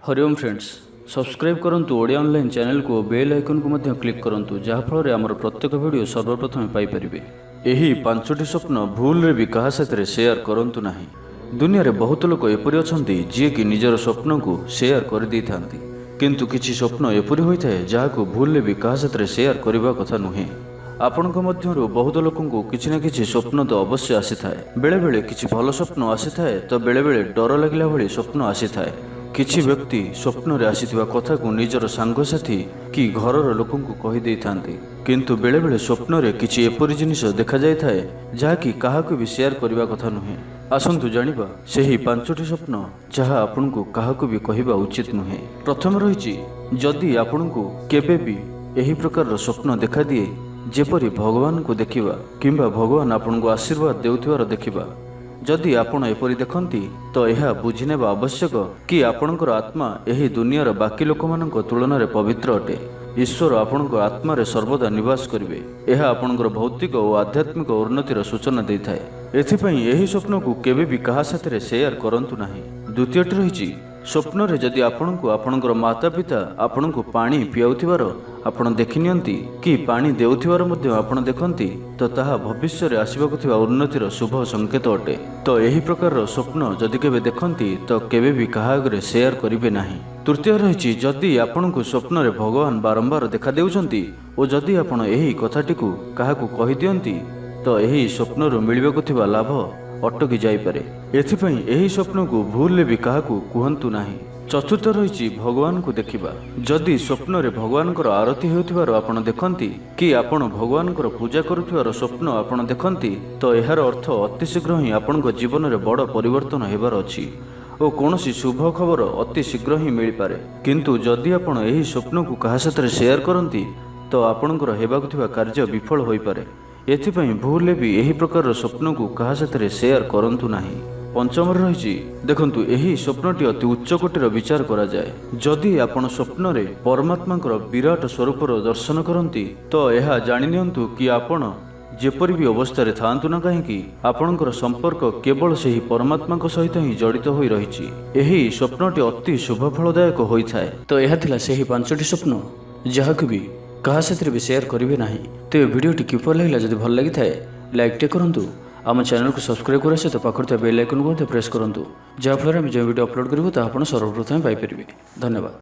Hariom friends subscribe करंतु Odia online channel को bell icon को मध्य क्लिक करंतु जहाँ फल आमर प्रत्येक वीडियो सर्वप्रथम पाइपर। यही पांचटी स्वप्न भूल रे भी कहा साथ शेयर करंतु नहीं। दुनिया रे बहुत लोक एपरि अछंती जे कि निजर स्वप्न को शेयर कर दी थांती, किंतु किछि स्वप्न एपरि होइथाय जाहाकु भूल रे भी कहा साथ शेयर करबा कथा नुहे। आपणक मध्यरु बहुत लोकंकु किछि ना किछि स्वप्न तो अवश्य आसी थाए। बेले बेले किछि भल स्वप्न आसी थाए तो बेले बेले डर लागिला भली स्वप्न आसी थाए। किछि व्यक्ति स्वप्न रे आसीथिबा कथा को निजर सांगसाथी कि घरर लोकंकु कहि देई थांती, किंतु बेले बेले स्वप्न रे किछि एपरि जिनिस देखा जाय थाए जहा कि काहाकु भी शेयर करबा कथा नुहे। आसंतु जानिबा सेही पांचटी स्वप्न जहा आपनकु काहाकु भी कहिबा उचित नुहे। प्रथम रहिछि, जदि आपनकु केबे भी एही प्रकार स्वप्न देखा दिए जेपरि भगवान को देखिबा किंबा भगवान आपनकु आशीर्वाद देउथिबार देखिबा, जदि आपण एपरि देखंती तो यह बुझिनेबा आवश्यक कि आपणकर आत्मा एही दुनियार बाकी लोकमानक तुलनारे पवित्र अटे। ईश्वर आपणक आत्मारे सर्वदा निवास करिवे। यह आपणकर भौतिक और आध्यात्मिक उन्नतिर सूचना देइथाय। एथिपई एही स्वप्न को केबे भी कहा साथरे शेयर करंतु नाही। द्वितीयटी रहिछि, स्वप्न रे जदि आपणकु आपणकर माता पिता आपणकु पानी पियाउथिबार आपण देखिनियंती कि पानी देउथिबार मध्ये आपण देखंती तो ताहा भविष्य रे आसीबाकु थिबा उन्नतिर शुभ संकेत अटे। तो एही प्रकार स्वप्न जदि केबे देखंती तो केबे भी काहा आगरे शेयर करिवे नाही। तृतीय रहिछि, जदि आपणकु स्वप्न रे भगवान बारंबार देखा देउछंती ओ जदि आपण एही कथाटिकु काहाकु कहि दियंती तो एही स्वप्नरु मिलिबाकु थिबा लाभ अटकी जाइपारे। एथिपई एही स्वप्न को भूल भी काहाकु कुहंतु नाही। चतुर्थ रहिछि, भगवान को देखिबा। जदि स्वप्न रे भगवानकर आरती हेउथिबार आपण देखंती कि आपण भगवानकर पूजा करुथिबार स्वप्न आपण देखंती तो एहार अर्थ अति शीघ्र ही आपणक जीवन रे बड़ परिवर्तन हेबार अछि ओ कोनोसी शुभ खबर अति शीघ्र ही मिल पारे। किंतु जदि आपण एही स्वप्न को काहा साथरे शेयर करंती तो आपणकर हेबाकु थिबा कार्य विफल होई पारे। एथिपई भूल भी एही प्रकार स्वप्न को काहा साथरे शेयर करंतु नाही। पंचम रहिछि, देखंतु एही स्वप्नटी अति उच्च कोटिर विचार करा जाय। जदि आपण स्वप्न रे परमात्माकर विराट स्वरूपर दर्शन करंती तो यह जानि नियंतु कि आपण जेपरि भी अवस्था रे थांतु ना काहेकि आपणकर संपर्क केवल सेही परमात्माक सहित ही जड़ित होई रहिछि। एही स्वप्नटी अति शुभ फलदायक होइथाय। तो यह थिला सेही पांचटी स्वप्न जहाकु भी कहा साथरे भी शेयर करिवे नाही। तो वीडियोटी किपर लागला जदि भल लागि थाए लाइक टे करंतु, आम चैनल को सब्सक्राइब करा सहित पाखर बेल आइकन को प्रेस करंतु, जहाँ फल जो वीडियो अपलोड करिवो ता आपण सर्वप्रथम पाई परिबे। धन्यवाद।